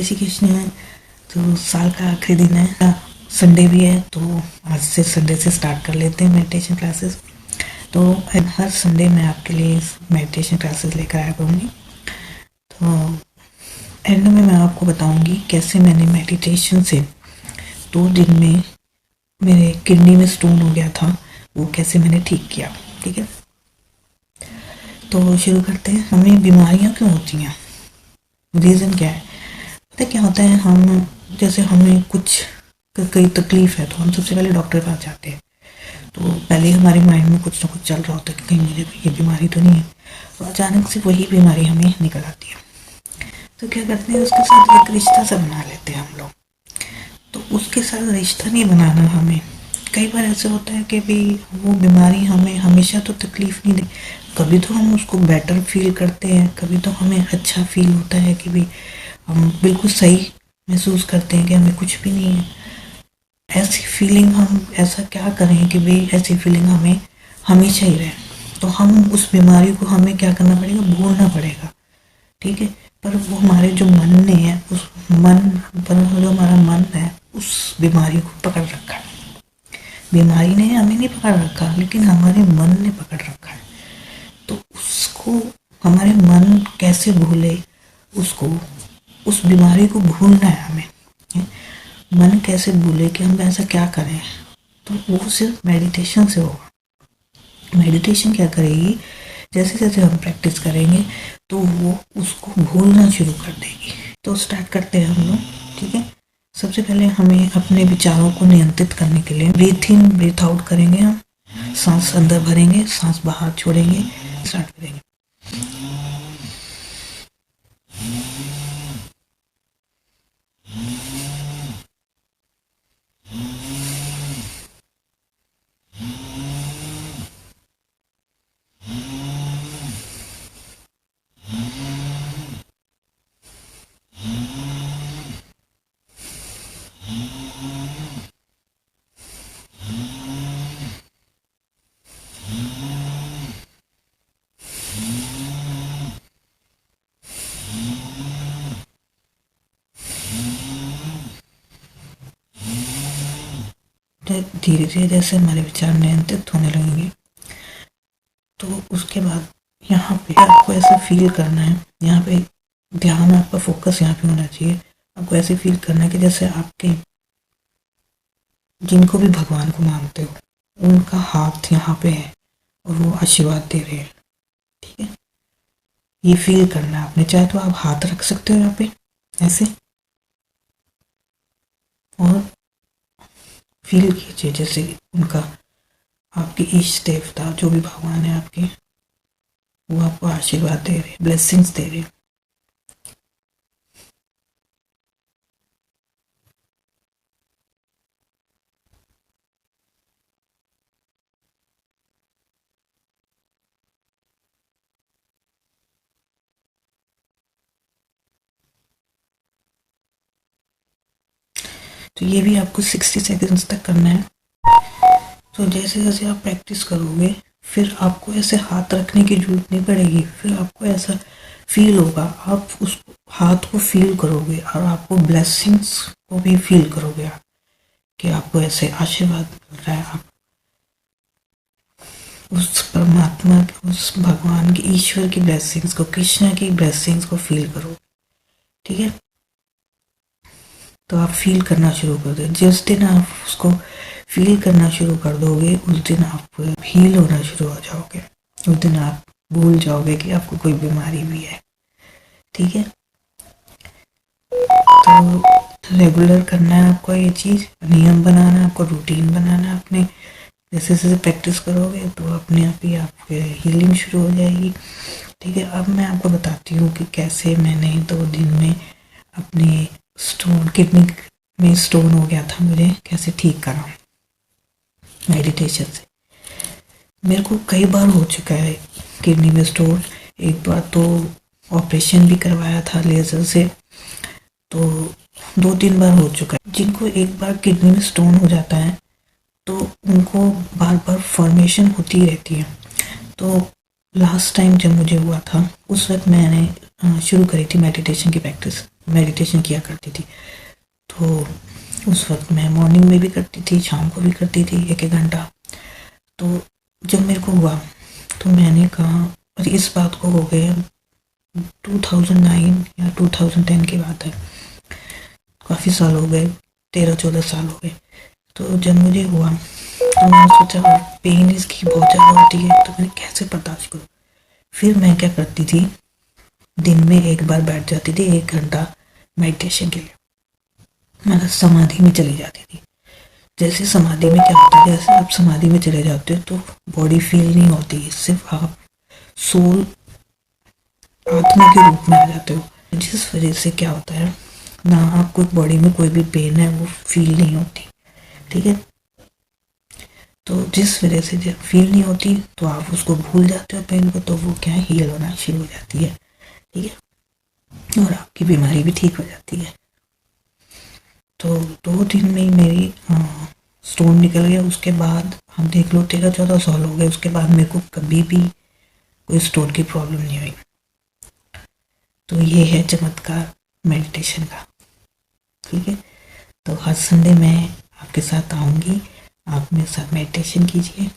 जय श्री कृष्ण। तो साल का आखिरी दिन है, संडे भी है, तो आज से संडे से स्टार्ट कर लेते हैं मेडिटेशन क्लासेस। तो हर संडे मैं आपके लिए मेडिटेशन क्लासेस लेकर आया करूँगी। तो एंड में मैं आपको बताऊँगी कैसे मैंने मेडिटेशन से 2 दिन में मेरे किडनी में स्टोन हो गया था, वो कैसे मैंने ठीक किया। ठीक है, तो शुरू करते हैं। हमें बीमारियाँ क्यों होती हैं, रीज़न क्या है? पता क्या होता है, हम जैसे हमें कुछ कोई तकलीफ है तो हम सबसे पहले डॉक्टर के पास जाते हैं। तो पहले हमारे माइंड में कुछ ना कुछ चल रहा होता है कि कहीं मुझे ये बीमारी तो नहीं है, तो अचानक से वही बीमारी हमें निकल आती है। तो क्या करते हैं, उसके साथ एक रिश्ता सा बना लेते हैं हम लोग। तो उसके साथ रिश्ता नहीं बनाना हमें। कई बार ऐसे होता है कि भाई वो बीमारी हमें हमेशा तो तकलीफ नहीं दे, कभी तो हम उसको बेटर फील करते हैं, कभी तो हमें अच्छा फील होता है कि भाई हम बिल्कुल सही महसूस करते हैं कि हमें कुछ भी नहीं है। ऐसी फीलिंग हम ऐसा क्या करें कि भाई ऐसी फीलिंग हमें हमेशा ही रहे। तो हम उस बीमारी को हमें क्या करना पड़ेगा, भूलना पड़ेगा। ठीक है, पर वो हमारे जो मन ने है, उस मन पर जो हमारा मन है उस बीमारी को पकड़ रखा है। बीमारी ने हमें नहीं पकड़ रखा, लेकिन हमारे मन ने पकड़ रखा है। तो उसको हमारे मन कैसे भूले, उसको उस बीमारी को भूलना है हमें। मन कैसे भूले कि हम ऐसा क्या करें, तो वो सिर्फ मेडिटेशन से होगा। मेडिटेशन क्या करेगी, जैसे जैसे हम प्रैक्टिस करेंगे तो वो उसको भूलना शुरू कर देगी। तो स्टार्ट करते हैं हम लोग। ठीक है, सबसे पहले हमें अपने विचारों को नियंत्रित करने के लिए ब्रीथ इन ब्रीथ आउट करेंगे। हम सांस अंदर भरेंगे, सांस बाहर छोड़ेंगे, स्टार्ट करेंगे। धीरे धीरे जैसे हमारे विचार नियंत्रित होने लगेंगे, तो उसके बाद यहाँ पे आपको ऐसा फील करना है, यहाँ पे ध्यान, आपका फोकस यहाँ पे होना चाहिए। आपको ऐसे फील करना है कि जैसे आपके जिनको भी भगवान को मानते हो उनका हाथ यहाँ पे है और वो आशीर्वाद दे रहे हैं। ठीक है, ये फील करना है आपने। चाहे तो आप हाथ रख सकते हो यहाँ पे ऐसे, और फील कीजिए जैसे उनका, आपके इष्ट देवता जो भी भगवान है आपके, वो आपको आशीर्वाद दे रहे, ब्लेसिंग्स दे रहे। तो ये भी आपको 60 सेकेंड्स तक करना है। तो जैसे जैसे आप प्रैक्टिस करोगे, फिर आपको ऐसे हाथ रखने की जरूरत नहीं पड़ेगी। फिर आपको ऐसा फील होगा, आप उस हाथ को फील करोगे और आपको ब्लेसिंग्स को भी फील करोगे आप, कि आपको ऐसे आशीर्वाद मिल रहा है। आप उस परमात्मा, उस भगवान की, ईश्वर की ब्लेसिंग्स को, कृष्णा की ब्लेसिंग्स को फील करो। ठीक है, तो आप फील करना शुरू कर दो। जिस दिन आप उसको फील करना शुरू कर दोगे, उस दिन आप हील होना शुरू हो जाओगे। उस दिन आप भूल जाओगे कि आपको कोई बीमारी भी है। ठीक है, तो रेगुलर करना है आपको ये चीज़, नियम बनाना है आपको, रूटीन बनाना है अपने। जैसे जैसे प्रैक्टिस करोगे तो अपने आप ही आपकी हीलिंग शुरू हो जाएगी। ठीक है, अब मैं आपको बताती हूँ कि कैसे मैंने 2 दिन में अपने स्टोन, किडनी में स्टोन हो गया था, मुझे कैसे ठीक करा मेडिटेशन से। मेरे को कई बार हो चुका है किडनी में स्टोन। एक बार तो ऑपरेशन भी करवाया था लेज़र से, तो 2-3 बार हो चुका है। जिनको एक बार किडनी में स्टोन हो जाता है तो उनको बार बार फॉर्मेशन होती रहती है। तो लास्ट टाइम जब मुझे हुआ था, उस वक्त मैंने शुरू करी थी मेडिटेशन की प्रैक्टिस। मेडिटेशन किया करती थी। तो उस वक्त मैं मॉर्निंग में भी करती थी, शाम को भी करती थी 1-1 घंटा। तो जब मेरे को हुआ तो मैंने कहा, और इस बात को हो गए 2009 या 2010 की बात है, काफ़ी साल हो गए, 13-14 साल हो गए। तो जब मुझे हुआ तो मैंने सोचा पेन इसकी बहुत ज़्यादा होती है, तो मैंने कैसे बर्दाश्त करूँ। फिर मैं क्या करती थी, दिन में एक बार बैठ जाती थी 1 घंटा मेडिटेशन के लिए, मतलब समाधि में चली जाती थी। जैसे समाधि में क्या होता है, जैसे आप समाधि में चले जाते हो तो बॉडी फील नहीं होती, सिर्फ आप सोल, आत्मा के रूप में आ जाते हो, जिस वजह से क्या होता है ना, आपको बॉडी में कोई भी पेन है वो फील नहीं होती। ठीक है, तो जिस वजह से जब फील नहीं होती तो आप उसको भूल जाते हो पेन को, तो वो क्या हील होना शुरू हो जाती है। ठीक है, और आपकी बीमारी भी ठीक हो जाती है। तो 2 दिन में ही मेरी स्टोन निकल गया। उसके बाद आप देख लो 13-14 साल हो गए, उसके बाद मेरे को कभी भी कोई स्टोन की प्रॉब्लम नहीं हुई। तो ये है चमत्कार मेडिटेशन का। ठीक है, तो हर संडे मैं आपके साथ आऊँगी, आप मेरे साथ मेडिटेशन कीजिए।